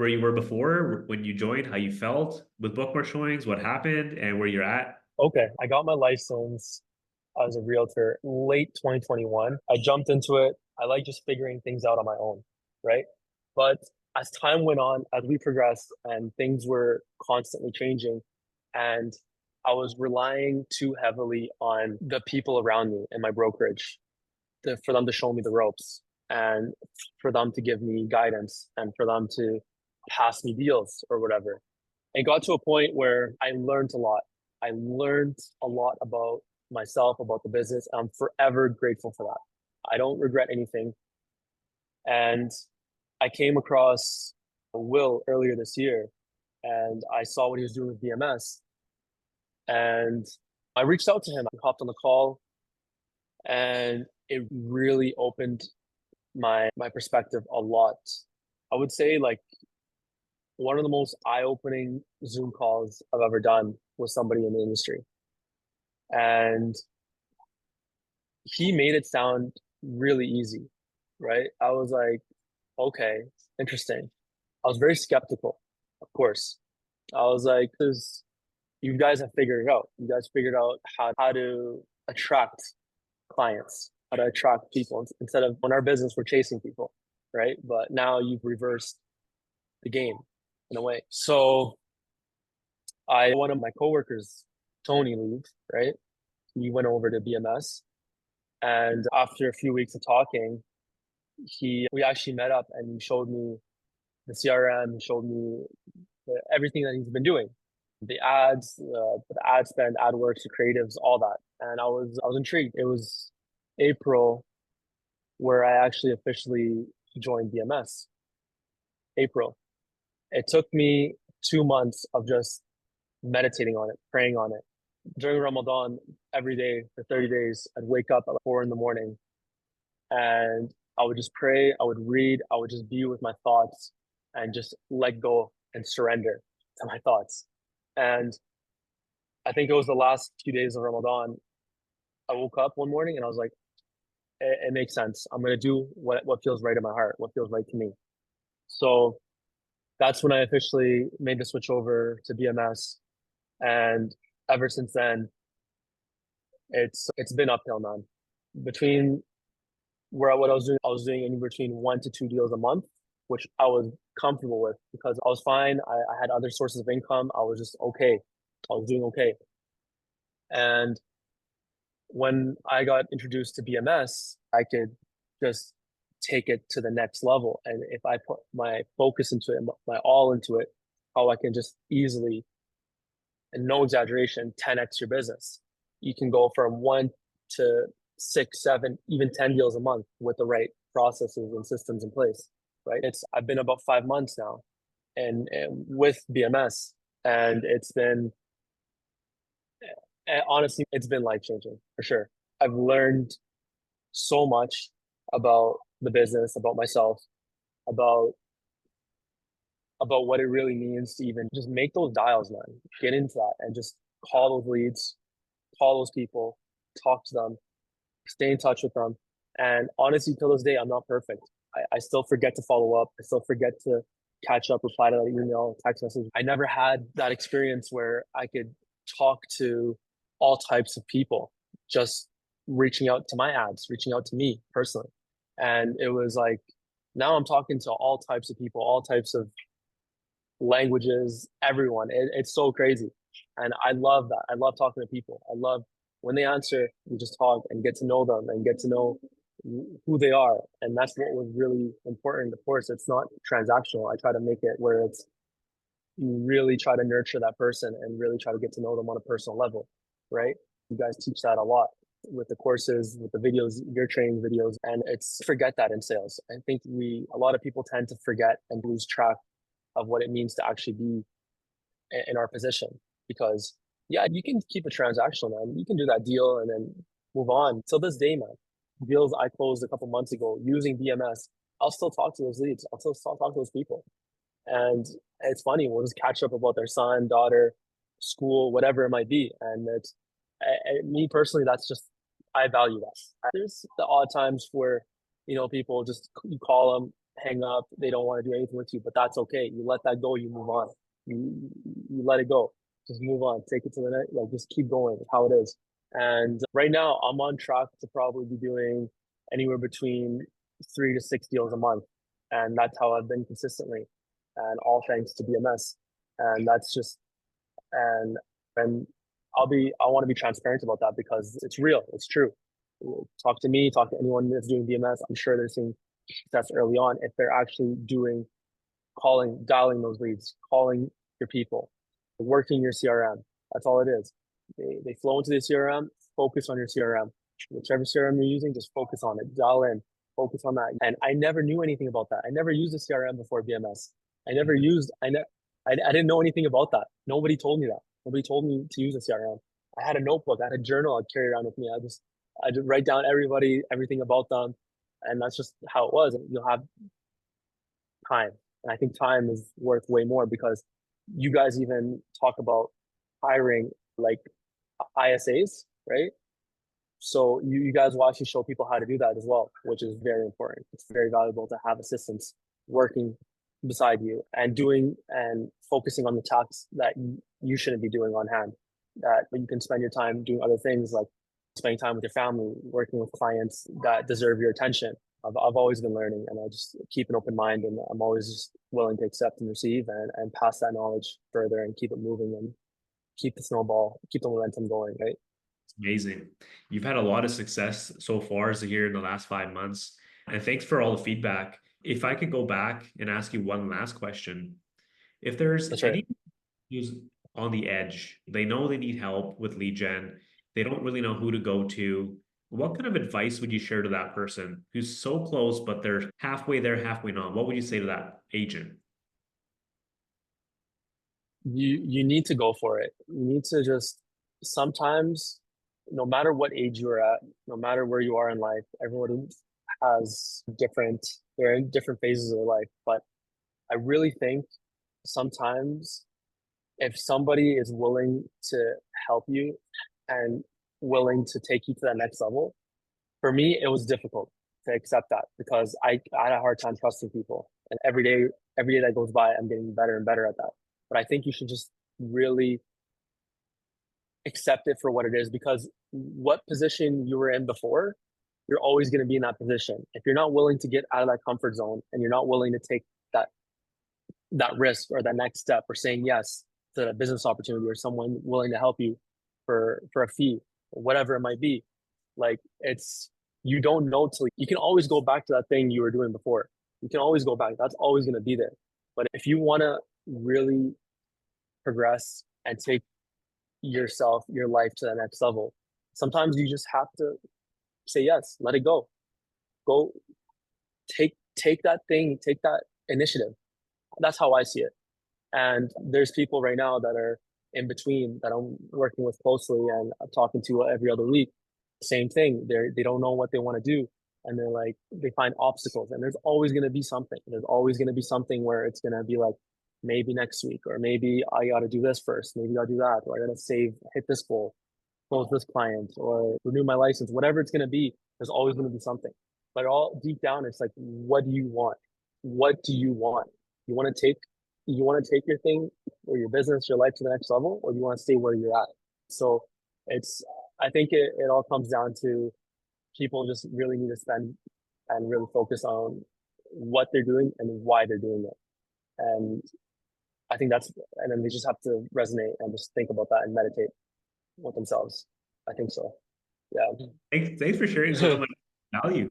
where you were before when you joined, how you felt with bookmark showings, what happened, and where you're at? Okay, I got my license as a realtor late 2021. I jumped into it. I like just figuring things out on my own, right? But as time went on, as we progressed and things were constantly changing, and I was relying too heavily on the people around me in my brokerage for them to show me the ropes and for them to give me guidance and for them to pass me deals or whatever. It got to a point where I learned a lot. I learned a lot about myself, about the business. I'm forever grateful for that. I don't regret anything. And I came across Will earlier this year and I saw what he was doing with BMS. And I reached out to him. I hopped on the call and it really opened my perspective a lot. I would say like one of the most eye-opening Zoom calls I've ever done with somebody in the industry. And he made it sound really easy, right? I was like, okay, interesting. I was very skeptical, of course. I was like, because you guys have figured it out. You guys figured out how to attract clients, how to attract people instead of in our business, we're chasing people, right? But now you've reversed the game in a way. So one of my coworkers, Tony, leave, right? He went over to BMS. And after a few weeks of talking, we actually met up and he showed me the CRM, he showed me everything that he's been doing, the ads, the ad spend, AdWorks, the creatives, all that. And I was intrigued. It was April where I actually officially joined BMS. April. It took me 2 months of just meditating on it, praying on it. During Ramadan, every day for 30 days, I'd wake up at 4 in the morning and I would just pray, I would read, I would just be with my thoughts and just let go and surrender to my thoughts. And I think it was the last few days of Ramadan. I woke up one morning and I was like, it makes sense. I'm going to do what feels right in my heart, what feels right to me. So that's when I officially made the switch over to BMS. And ever since then, it's been uphill, man. Between what I was doing anywhere between 1 to 2 deals a month, which I was comfortable with because I was fine. I had other sources of income. I was just okay. I was doing okay. And when I got introduced to BMS, I could just take it to the next level. And if I put my focus into it, my all into it, how I can just easily, and no exaggeration, 10x your business. You can go from 1 to 6, 7, even 10 deals a month with the right processes and systems in place, right? I've been about 5 months now and with BMS, and honestly, it's been life changing for sure. I've learned so much about the business, about myself, about what it really means to even just make those dials, man. Get into that and just call those leads, call those people, talk to them, stay in touch with them. And honestly, till this day, I'm not perfect. I still forget to follow up. I still forget to catch up, reply to that email, text message. I never had that experience where I could talk to all types of people, just reaching out to my ads, reaching out to me personally. And it was like, now I'm talking to all types of people, all types of languages, everyone. It's so crazy. And I love that. I love talking to people. I love when they answer, you just talk and get to know them and get to know who they are. And that's what was really important. Of course, it's not transactional. I try to make it where it's you really try to nurture that person and really try to get to know them on a personal level, right? You guys teach that a lot with the courses, with the videos, your training videos, and it's forget that in sales. I think a lot of people tend to forget and lose track of what it means to actually be in our position. Because yeah, you can keep it transactional, man. You can do that deal and then move on. Till this day, man, deals I closed a couple months ago using BMS, I'll still talk to those leads. I'll still talk to those people. And it's funny, we'll just catch up about their son, daughter, school, whatever it might be. And me personally, that's just, I value that. There's the odd times where, people just, you call them hang up, they don't want to do anything with you, but that's okay. You let that go, you move on. You let it go. Just move on. Take it to the next, like just keep going, how it is. And right now I'm on track to probably be doing anywhere between 3 to 6 deals a month. And that's how I've been consistently. And all thanks to BMS. And that's just and and I want to be transparent about that because it's real, it's true. Talk to me, talk to anyone that's doing BMS. I'm sure they're seeing success early on if they're actually doing dialing those leads, calling your people, working your CRM. That's all it is. They flow into the CRM. Focus on your CRM. Whichever CRM you're using, just focus on it. Dial in. Focus on that. And I never knew anything about that. I never used a CRM before BMS. I never used. I didn't know anything about that. Nobody told me that. Nobody told me to use a CRM. I had a notebook. I had a journal I'd carry around with me. I just write down everything about them, and that's just how it was. And you'll have time. And I think time is worth way more because you guys even talk about hiring like ISAs, right? So you guys will actually show people how to do that as well, which is very important. It's very valuable to have assistants working beside you and doing and focusing on the tasks that you shouldn't be doing on hand. That you can spend your time doing other things like spending time with your family, working with clients that deserve your attention. I've always been learning and I just keep an open mind and I'm always just willing to accept and receive and pass that knowledge further and keep it moving and keep the snowball, keep the momentum going, right? Amazing. You've had a lot of success so far as here in the last 5 months. And thanks for all the feedback. If I could go back and ask you one last question, if there's That's right. any who's on the edge, they know they need help with lead gen, they don't really know who to go to, what kind of advice would you share to that person who's so close, but they're halfway there, halfway not? What would you say to that agent? You need to go for it. You need to just sometimes, no matter what age you're at, no matter where you are in life, everyone has they're in different phases of their life. But I really think sometimes if somebody is willing to help you and willing to take you to that next level, for me, it was difficult to accept that because I had a hard time trusting people. And every day that goes by, I'm getting better and better at that. But I think you should just really accept it for what it is because what position you were in before, you're always going to be in that position. If you're not willing to get out of that comfort zone and you're not willing to take that that risk or that next step or saying yes to a business opportunity or someone willing to help you for a fee or whatever it might be, like it's you don't know till you can always go back to that thing you were doing before. You can always go back. That's always going to be there. But if you want to really progress and take your life to the next level, sometimes you just have to say yes, let it go. Go take that thing, take that initiative. That's how I see it. And there's people right now that are in between that I'm working with closely and I'm talking to every other week. Same thing. They don't know what they want to do. And they're like, they find obstacles. And there's always going to be something. There's always going to be something where it's going to be like, maybe next week, or maybe I got to do this first. Maybe I'll do that, or I got to hit this goal, close this client, or renew my license, whatever it's going to be. There's always going to be something. But all deep down, it's like, what do you want? What do you want? You want to take you want to take your thing or your business, your life to the next level, or do you want to stay where you're at? So it's I think it all comes down to people just really need to spend and really focus on what they're doing and why they're doing it. And I think and then they just have to resonate and just think about that and meditate with themselves. I think so. Yeah. Thanks for sharing so much value.